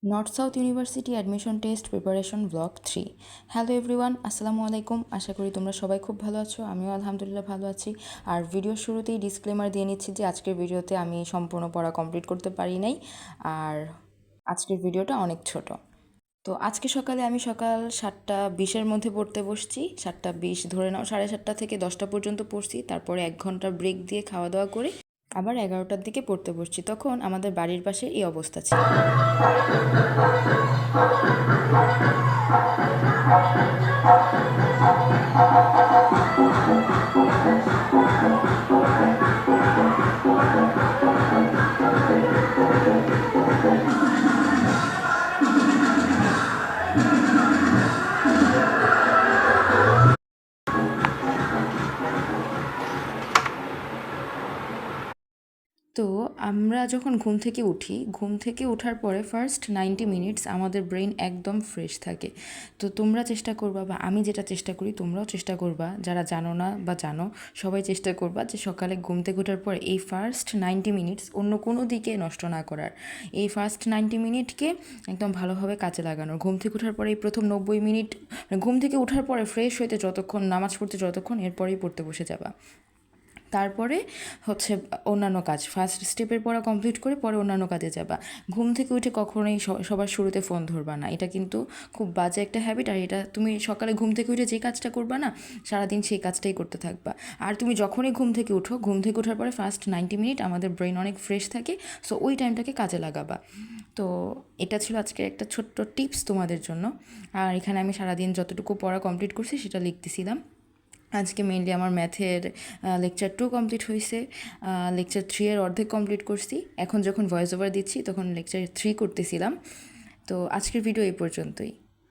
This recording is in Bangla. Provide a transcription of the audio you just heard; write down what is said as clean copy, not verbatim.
North south university admission test preparation block 3। Hello everyone, আসসালামু আলাইকুম। আশা করি তোমরা সবাই খুব ভালো আছো, আমিও আলহামদুলিল্লাহ ভালো আছি। আর ভিডিওর শুরুতেই ডিসক্লেমার দিয়ে নিচ্ছি যে আজকের ভিডিওতে আমি সম্পূর্ণ পড়া কমপ্লিট করতে পারি নাই, আর আজকের ভিডিওটা অনেক ছোট। তো আজকে সকালে আমি সকাল 7:20-এর মধ্যে পড়তে বসছি। 7:20 ধরে নাও, 7:30 থেকে 10টা পর্যন্ত পড়ছি। তারপরে 1 ঘন্টা ব্রেক দিয়ে খাওয়া দাওয়া করে আবার 11টার দিকে পড়তে বসছি। তখন আমাদের বাড়ির পাশে এই অবস্থা ছিল। তো আমরা যখন ঘুম থেকে উঠি, ঘুম থেকে ওঠার পরে ফার্স্ট 90 মিনিটস আমাদের ব্রেন একদম ফ্রেশ থাকে। তো তোমরা চেষ্টা করবা, বা আমি যেটা চেষ্টা করি তোমরাও চেষ্টা করবা, যারা জানো না বা জানো সবাই চেষ্টা করবা যে সকালে ঘুম থেকে ওঠার পরে এই ফার্স্ট 90 মিনিটস অন্য কোনো দিকে নষ্ট না করার। এই ফার্স্ট 90 মিনিটকে একদম ভালোভাবে কাজে লাগানোর। ঘুম থেকে ওঠার পরে এই প্রথম 90 মিনিট, ঘুম থেকে ওঠার পরে ফ্রেশ হইতে যতক্ষণ, নামাজ পড়তে যতক্ষণ, এরপরেই পড়তে বসে যাবা। তারপরে হচ্ছে অন্যান্য কাজ, ফার্স্ট স্টেপের পড়া কমপ্লিট করে পরে অন্যান্য কাজে যাবা। ঘুম থেকে উঠে কখনোই সবার শুরুতে ফোন ধরবা না, এটা কিন্তু খুব বাজে একটা হ্যাবিট। আর এটা তুমি সকালে ঘুম থেকে উঠে যে কাজটা করবা না, সারাদিন সেই কাজটাই করতে থাকবা। আর তুমি যখনই ঘুম থেকে উঠো, ঘুম থেকে ওঠার পরে ফার্স্ট 90 মিনিট আমাদের ব্রেন অনেক ফ্রেশ থাকে, সো ওই টাইমটাকে কাজে লাগাবা। তো এটা ছিল আজকে একটা ছোট্ট টিপস তোমাদের জন্য। আর এখানে আমি সারাদিন যতটুকু পড়া কমপ্লিট করছি সেটা লিখতেছিলাম। আজকে মেইনলি আমার ম্যাথের লেকচার 2 কমপ্লিট হয়েছে, লেকচার 3-এর অর্ধেক কমপ্লিট করছি। এখন যখন ভয়েস ওভার দিচ্ছি তখন লেকচার 3 করতেছিলাম। তো আজকের ভিডিও এই পর্যন্তই।